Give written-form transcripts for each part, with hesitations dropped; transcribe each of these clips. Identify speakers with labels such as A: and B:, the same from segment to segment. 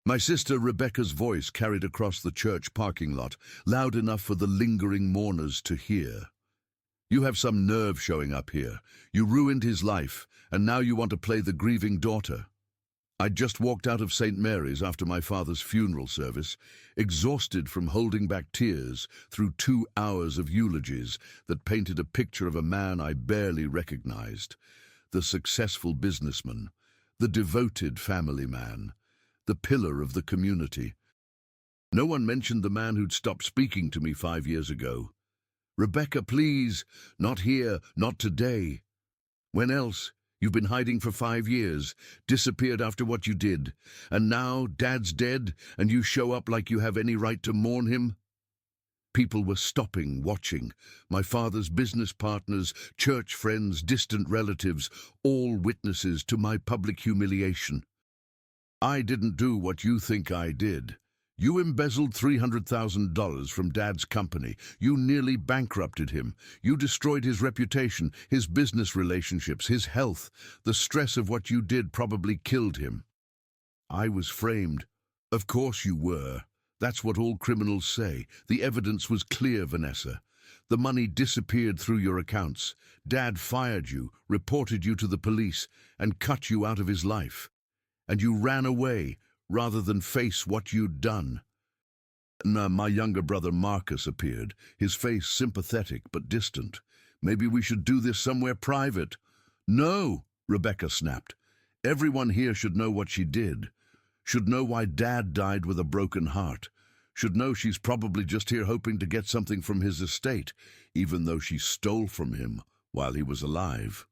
A: My sister Rebecca's voice carried across the church parking lot, loud enough for the lingering mourners to hear. "You have some nerve showing up here. You ruined his life, and now you want to play the grieving daughter." I'd just walked out of St. Mary's after my father's funeral service, exhausted from holding back tears through 2 hours of eulogies that painted a picture of a man I barely recognized. The successful businessman, the devoted family man, the pillar of the community. No one mentioned the man who'd stopped speaking to me 5 years ago. "Rebecca, please, not here, not today." "When else? You've been hiding for 5 years, disappeared after what you did, and now Dad's dead and you show up like you have any right to mourn him?" People were stopping, watching. My father's business partners, church friends, distant relatives, all witnesses to my public humiliation. "I didn't do what you think I did. You embezzled $300,000 from Dad's company. You nearly bankrupted him. You destroyed his reputation, his business relationships, his health. The stress of what you did probably killed him." I was framed. "Of course you were. That's what all criminals say. The evidence was clear, Vanessa. The money disappeared through your accounts. Dad fired you, reported you to the police, and cut you out of his life. And you ran away, rather than face what you'd done." My younger brother Marcus appeared, his face sympathetic but distant. "Maybe we should do this somewhere private." "No," Rebecca snapped. "Everyone here should know what she did. Should know why Dad died with a broken heart. Should know she's probably just here hoping to get something from his estate, even though she stole from him while he was alive."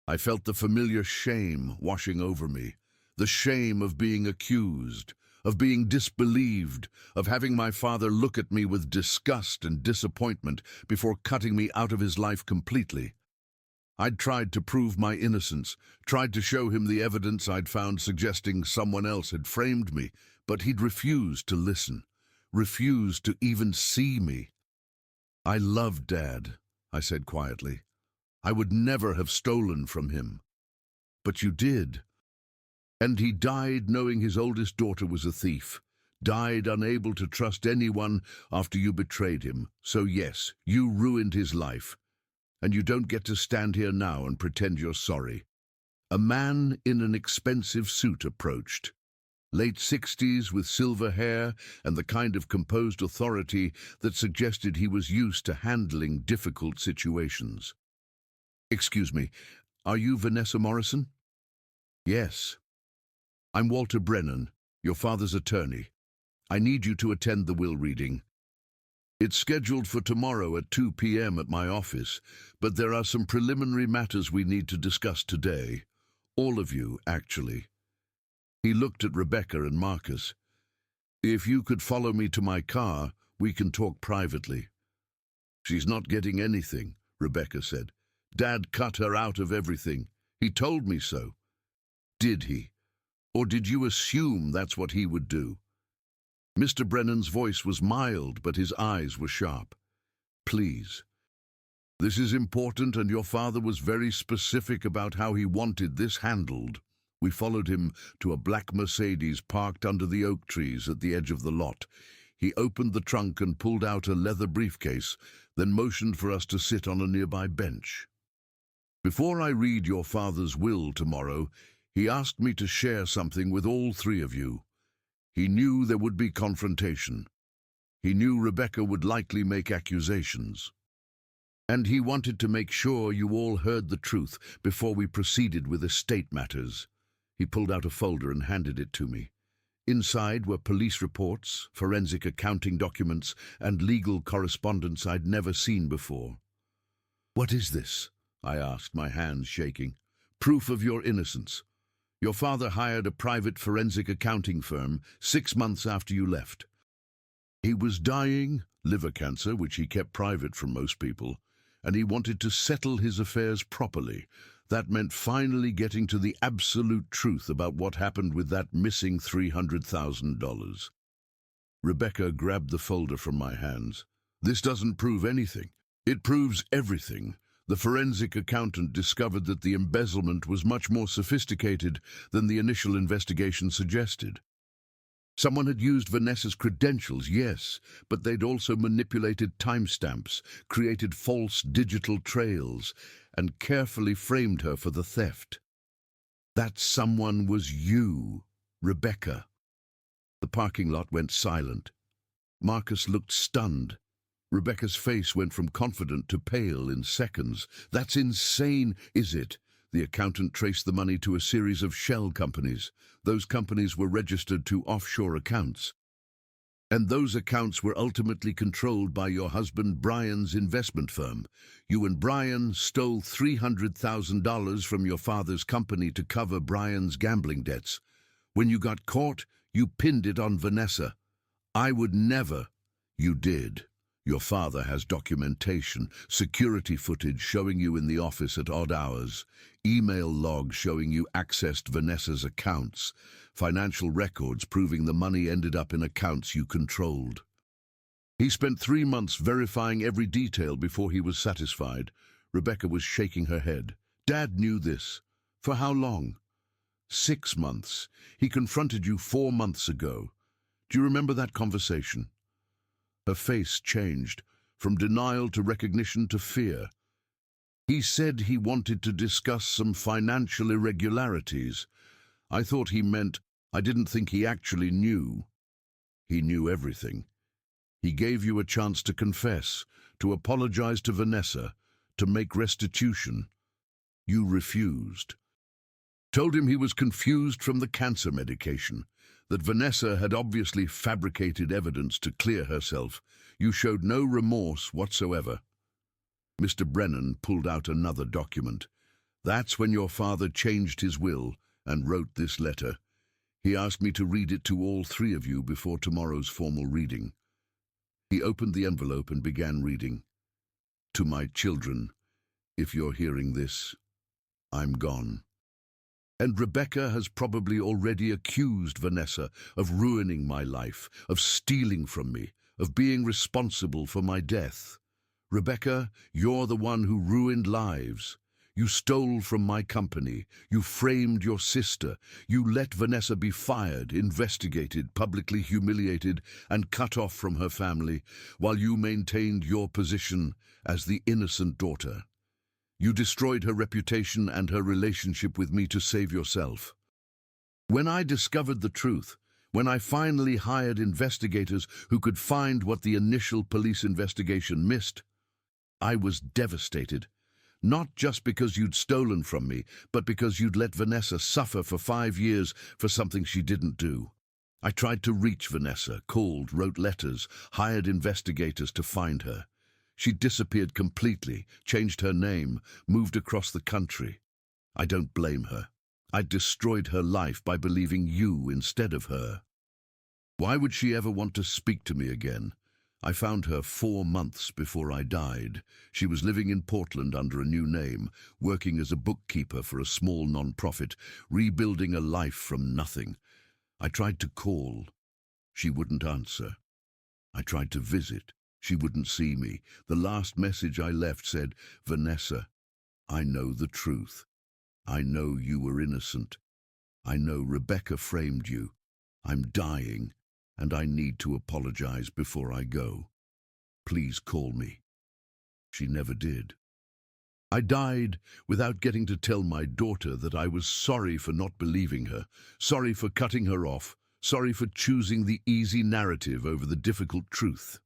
A: I felt the familiar shame washing over me. The shame of being accused, of being disbelieved, of having my father look at me with disgust and disappointment before cutting me out of his life completely. I'd tried to prove my innocence, tried to show him the evidence I'd found suggesting someone else had framed me, but he'd refused to listen, refused to even see me. "I loved Dad," I said quietly. "I would never have stolen from him." "But you did. And he died knowing his oldest daughter was a thief, died unable to trust anyone after you betrayed him. So yes, you ruined his life. And you don't get to stand here now and pretend you're sorry." A man in an expensive suit approached. Late 60s with silver hair and the kind of composed authority that suggested he was used to handling difficult situations. "Excuse me, are you Vanessa Morrison?" "Yes." "I'm Walter Brennan, your father's attorney. I need you to attend the will reading. It's scheduled for tomorrow at 2 p.m. at my office, but there are some preliminary matters we need to discuss today. All of you, actually." He looked at Rebecca and Marcus. "If you could follow me to my car, we can talk privately." "She's not getting anything," Rebecca said. "Dad cut her out of everything. He told me so." "Did he? Or did you assume that's what he would do?" Mr. Brennan's voice was mild, but his eyes were sharp. "Please. This is important, and your father was very specific about how he wanted this handled." We followed him to a black Mercedes parked under the oak trees at the edge of the lot. He opened the trunk and pulled out a leather briefcase, then motioned for us to sit on a nearby bench. "Before I read your father's will tomorrow, he asked me to share something with all 3 of you. He knew there would be confrontation. He knew Rebecca would likely make accusations. And he wanted to make sure you all heard the truth before we proceeded with estate matters." He pulled out a folder and handed it to me. Inside were police reports, forensic accounting documents, and legal correspondence I'd never seen before. "What is this?" I asked, my hands shaking. "Proof of your innocence. Your father hired a private forensic accounting firm 6 months after you left. He was dying, liver cancer, which he kept private from most people, and he wanted to settle his affairs properly. That meant finally getting to the absolute truth about what happened with that missing $300,000. Rebecca grabbed the folder from my hands. "This doesn't prove anything. It proves everything. The forensic accountant discovered that the embezzlement was much more sophisticated than the initial investigation suggested. Someone had used Vanessa's credentials, yes, but they'd also manipulated timestamps, created false digital trails, and carefully framed her for the theft. That someone was you, Rebecca. The parking lot went silent. Marcus looked stunned. Rebecca's face went from confident to pale in seconds. That's insane, is it? The accountant traced the money to a series of shell companies. Those companies were registered to offshore accounts. And those accounts were ultimately controlled by your husband Brian's investment firm. You and Brian stole $300,000 from your father's company to cover Brian's gambling debts. When you got caught, you pinned it on Vanessa. I would never. You did. Your father has documentation, security footage showing you in the office at odd hours, email logs showing you accessed Vanessa's accounts, financial records proving the money ended up in accounts you controlled. He spent 3 months verifying every detail before he was satisfied. Rebecca was shaking her head. Dad knew this. For how long? 6 months. He confronted you 4 months ago. Do you remember that conversation? Her face changed, from denial to recognition to fear. He said he wanted to discuss some financial irregularities. I thought he meant I didn't think he actually knew. He knew everything. He gave you a chance to confess, to apologize to Vanessa, to make restitution. You refused. Told him he was confused from the cancer medication, that Vanessa had obviously fabricated evidence to clear herself. You showed no remorse whatsoever. Mr. Brennan pulled out another document. That's when your father changed his will and wrote this letter. He asked me to read it to all 3 of you before tomorrow's formal reading. He opened the envelope and began reading. To my children, if you're hearing this, I'm gone. And Rebecca has probably already accused Vanessa of ruining my life, of stealing from me, of being responsible for my death. Rebecca, you're the one who ruined lives. You stole from my company. You framed your sister. You let Vanessa be fired, investigated, publicly humiliated, and cut off from her family, while you maintained your position as the innocent daughter. You destroyed her reputation and her relationship with me to save yourself. When I discovered the truth, when I finally hired investigators who could find what the initial police investigation missed, I was devastated. Not just because you'd stolen from me, but because you'd let Vanessa suffer for 5 years for something she didn't do. I tried to reach Vanessa, called, wrote letters, hired investigators to find her. She disappeared completely, changed her name, moved across the country. I don't blame her. I destroyed her life by believing you instead of her. Why would she ever want to speak to me again? I found her 4 months before I died. She was living in Portland under a new name, working as a bookkeeper for a small non-profit, rebuilding a life from nothing. I tried to call. She wouldn't answer. I tried to visit. She wouldn't see me. The last message I left said, Vanessa, I know the truth. I know you were innocent. I know Rebecca framed you. I'm dying, and I need to apologize before I go. Please call me. She never did. I died without getting to tell my daughter that I was sorry for not believing her, sorry for cutting her off, sorry for choosing the easy narrative over the difficult truth.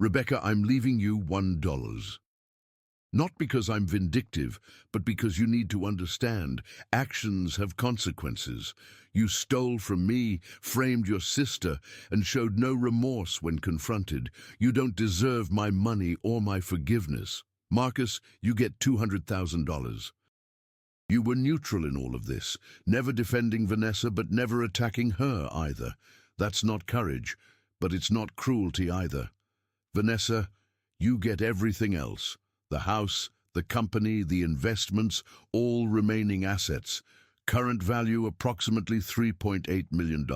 A: Rebecca, I'm leaving you $1. Not because I'm vindictive, but because you need to understand actions have consequences. You stole from me, framed your sister, and showed no remorse when confronted. You don't deserve my money or my forgiveness. Marcus, you get $200,000. You were neutral in all of this, never defending Vanessa but never attacking her either. That's not courage, but it's not cruelty either. Vanessa, you get everything else. The house, the company, the investments, all remaining assets. Current value approximately $3.8 million.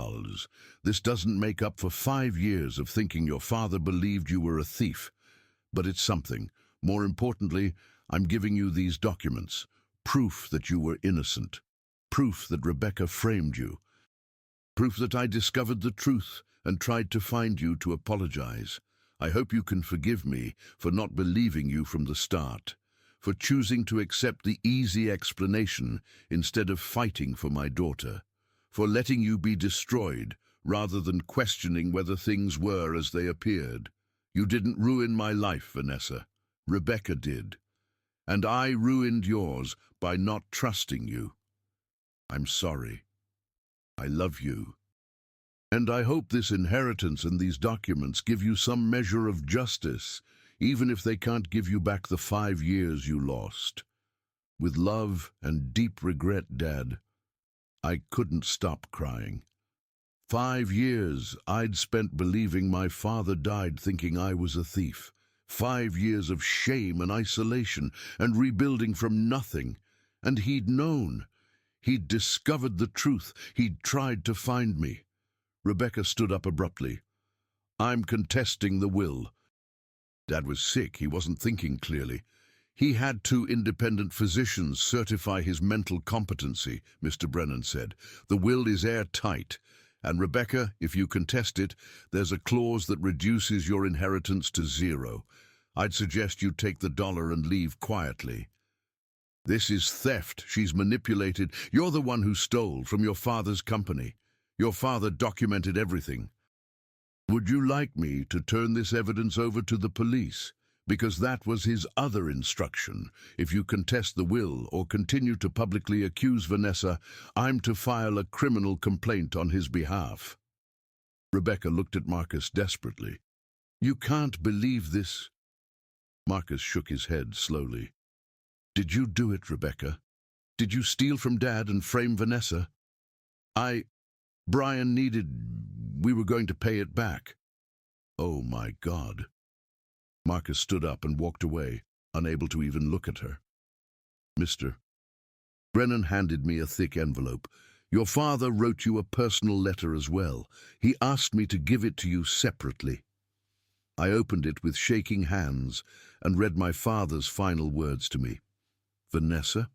A: This doesn't make up for 5 years of thinking your father believed you were a thief. But it's something. More importantly, I'm giving you these documents. Proof that you were innocent. Proof that Rebecca framed you. Proof that I discovered the truth and tried to find you to apologize. I hope you can forgive me for not believing you from the start, for choosing to accept the easy explanation instead of fighting for my daughter, for letting you be destroyed rather than questioning whether things were as they appeared. You didn't ruin my life, Vanessa. Rebecca did. And I ruined yours by not trusting you. I'm sorry. I love you. And I hope this inheritance and these documents give you some measure of justice, even if they can't give you back the 5 years you lost. With love and deep regret, Dad, I couldn't stop crying. 5 years I'd spent believing my father died thinking I was a thief. 5 years of shame and isolation and rebuilding from nothing. And he'd known. He'd discovered the truth. He'd tried to find me. Rebecca stood up abruptly. I'm contesting the will. Dad was sick. He wasn't thinking clearly. He had 2 independent physicians certify his mental competency, Mr. Brennan said. The will is airtight. And Rebecca, if you contest it, there's a clause that reduces your inheritance to 0. I'd suggest you take the dollar and leave quietly. This is theft. She's manipulated. You're the one who stole from your father's company. Your father documented everything. Would you like me to turn this evidence over to the police? Because that was his other instruction. If you contest the will or continue to publicly accuse Vanessa, I'm to file a criminal complaint on his behalf. Rebecca looked at Marcus desperately. You can't believe this. Marcus shook his head slowly. Did you do it, Rebecca? Did you steal from Dad and frame Vanessa? Brian we were going to pay it back. Oh my God. Marcus stood up and walked away, unable to even look at her. Mr. Brennan handed me a thick envelope. Your father wrote you a personal letter as well. He asked me to give it to you separately. I opened it with shaking hands and read my father's final words to me. Vanessa,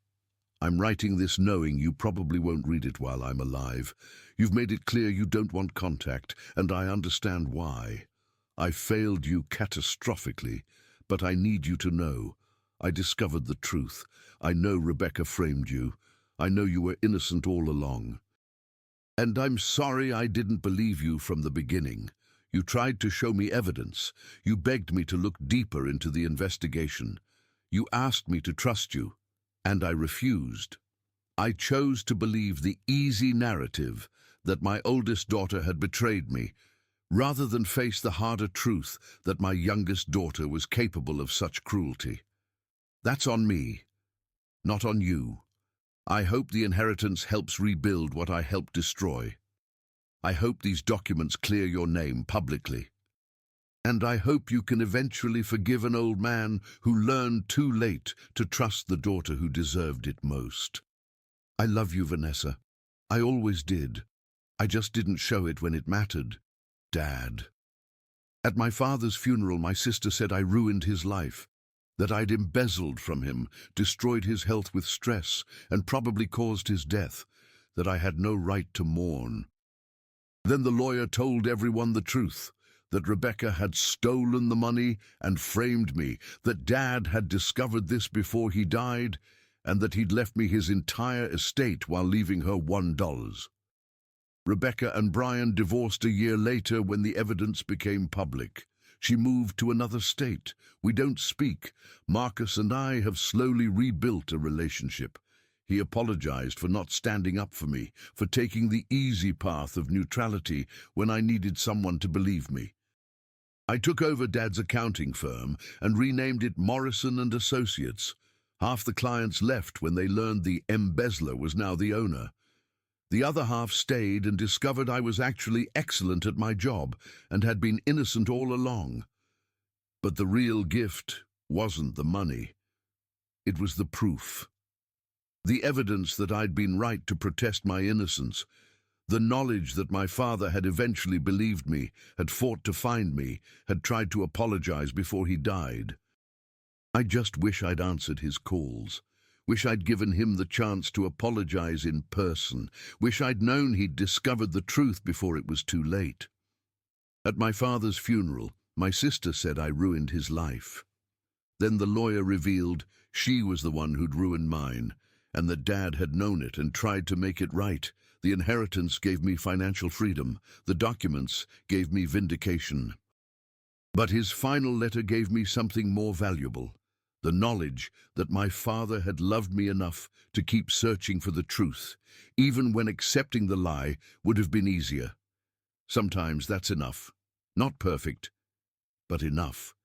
A: I'm writing this knowing you probably won't read it while I'm alive. You've made it clear you don't want contact, and I understand why. I failed you catastrophically, but I need you to know. I discovered the truth. I know Rebecca framed you. I know you were innocent all along. And I'm sorry I didn't believe you from the beginning. You tried to show me evidence. You begged me to look deeper into the investigation. You asked me to trust you, and I refused. I chose to believe the easy narrative that my oldest daughter had betrayed me, rather than face the harder truth that my youngest daughter was capable of such cruelty. That's on me, not on you. I hope the inheritance helps rebuild what I helped destroy. I hope these documents clear your name publicly. And I hope you can eventually forgive an old man who learned too late to trust the daughter who deserved it most. I love you, Vanessa. I always did. I just didn't show it when it mattered. Dad. At my father's funeral, my sister said I ruined his life, that I'd embezzled from him, destroyed his health with stress, and probably caused his death, that I had no right to mourn. Then the lawyer told everyone the truth, that Rebecca had stolen the money and framed me, that Dad had discovered this before he died, and that he'd left me his entire estate while leaving her $1. Rebecca and Brian divorced a year later when the evidence became public. She moved to another state. We don't speak. Marcus and I have slowly rebuilt a relationship. He apologized for not standing up for me, for taking the easy path of neutrality when I needed someone to believe me. I took over Dad's accounting firm and renamed it Morrison and Associates. Half the clients left when they learned the embezzler was now the owner. The other half stayed and discovered I was actually excellent at my job and had been innocent all along. But the real gift wasn't the money. It was the proof. The evidence that I'd been right to protest my innocence. The knowledge that my father had eventually believed me, had fought to find me, had tried to apologize before he died. I just wish I'd answered his calls. Wish I'd given him the chance to apologize in person. Wish I'd known he'd discovered the truth before it was too late. At my father's funeral, my sister said I ruined his life. Then the lawyer revealed she was the one who'd ruined mine, and that Dad had known it and tried to make it right. The inheritance gave me financial freedom. The documents gave me vindication. But his final letter gave me something more valuable. The knowledge that my father had loved me enough to keep searching for the truth, even when accepting the lie would have been easier. Sometimes that's enough. Not perfect, but enough.